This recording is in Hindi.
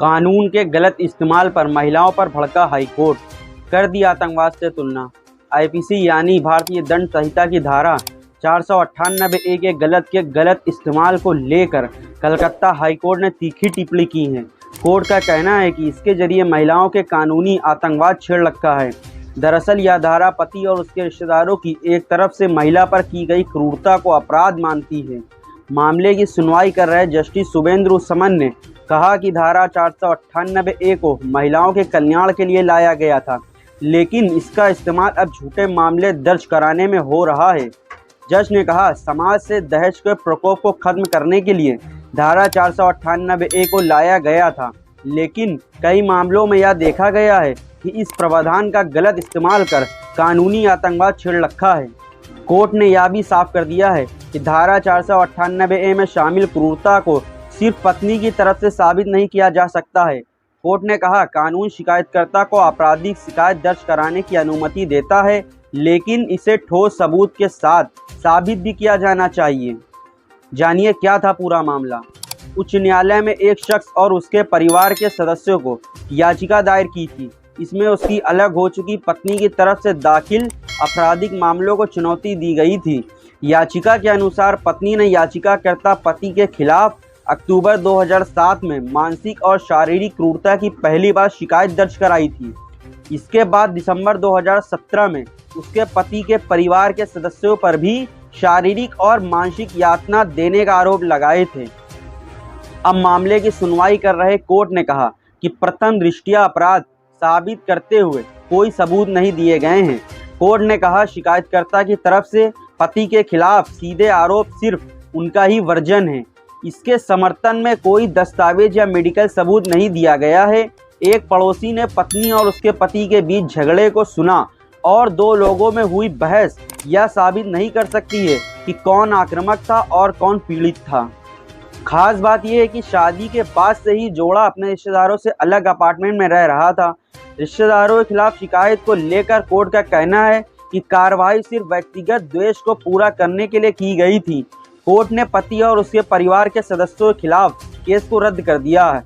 कानून के गलत इस्तेमाल पर महिलाओं पर भड़का हाईकोर्ट, कर दी आतंकवाद से तुलना। आईपीसी यानी भारतीय दंड संहिता की धारा 498A के गलत इस्तेमाल को लेकर कलकत्ता हाईकोर्ट ने तीखी टिप्पणी की है। कोर्ट का कहना है कि इसके जरिए महिलाओं के कानूनी आतंकवाद छेड़ रखा है। दरअसल यह धारा पति और उसके रिश्तेदारों की एक तरफ से महिला पर की गई क्रूरता को अपराध मानती है। मामले की सुनवाई कर रहे जस्टिस शुभेंदु समन ने कहा कि धारा 498A को महिलाओं के कल्याण के लिए लाया गया था, लेकिन इसका इस्तेमाल अब झूठे मामले दर्ज कराने में हो रहा है। जज ने कहा, समाज से दहेज के प्रकोप को खत्म करने के लिए धारा 498A को लाया गया था, लेकिन कई मामलों में यह देखा गया है कि इस प्रावधान का गलत इस्तेमाल कर कानूनी आतंकवाद छेड़ रखा है। कोर्ट ने यह भी साफ कर दिया है कि धारा 498A में शामिल क्रूरता को सिर्फ पत्नी की तरफ से साबित नहीं किया जा सकता है। कोर्ट ने कहा, कानून शिकायतकर्ता को आपराधिक शिकायत दर्ज कराने की अनुमति देता है, लेकिन इसे ठोस सबूत के साथ साबित भी किया जाना चाहिए। जानिए क्या था पूरा मामला। उच्च न्यायालय में एक शख्स और उसके परिवार के सदस्यों को याचिका दायर की थी। इसमें उसकी अलग हो चुकी पत्नी की तरफ से दाखिल आपराधिक मामलों को चुनौती दी गई थी। याचिका के अनुसार पत्नी ने याचिकाकर्ता पति के खिलाफ अक्टूबर 2007 में मानसिक और शारीरिक क्रूरता की पहली बार शिकायत दर्ज कराई थी। इसके बाद दिसंबर 2017 में उसके पति के परिवार के सदस्यों पर भी शारीरिक और मानसिक यातना देने का आरोप लगाए थे। अब मामले की सुनवाई कर रहे कोर्ट ने कहा कि प्रथम दृष्टया अपराध साबित करते हुए कोई सबूत नहीं दिए गए हैं। कोर्ट ने कहा, शिकायतकर्ता की तरफ से पति के खिलाफ सीधे आरोप सिर्फ उनका ही वर्जन है। इसके समर्थन में कोई दस्तावेज या मेडिकल सबूत नहीं दिया गया है। एक पड़ोसी ने पत्नी और उसके पति के बीच झगड़े को सुना और दो लोगों में हुई बहस यह साबित नहीं कर सकती है कि कौन आक्रामक था और कौन पीड़ित था। खास बात यह है कि शादी के बाद से ही जोड़ा अपने रिश्तेदारों से अलग अपार्टमेंट में रह रहा था। रिश्तेदारों के खिलाफ शिकायत को लेकर कोर्ट का कहना है कि कार्रवाई सिर्फ व्यक्तिगत द्वेष को पूरा करने के लिए की गई थी। कोर्ट ने पति और उसके परिवार के सदस्यों के खिलाफ केस को रद्द कर दिया है।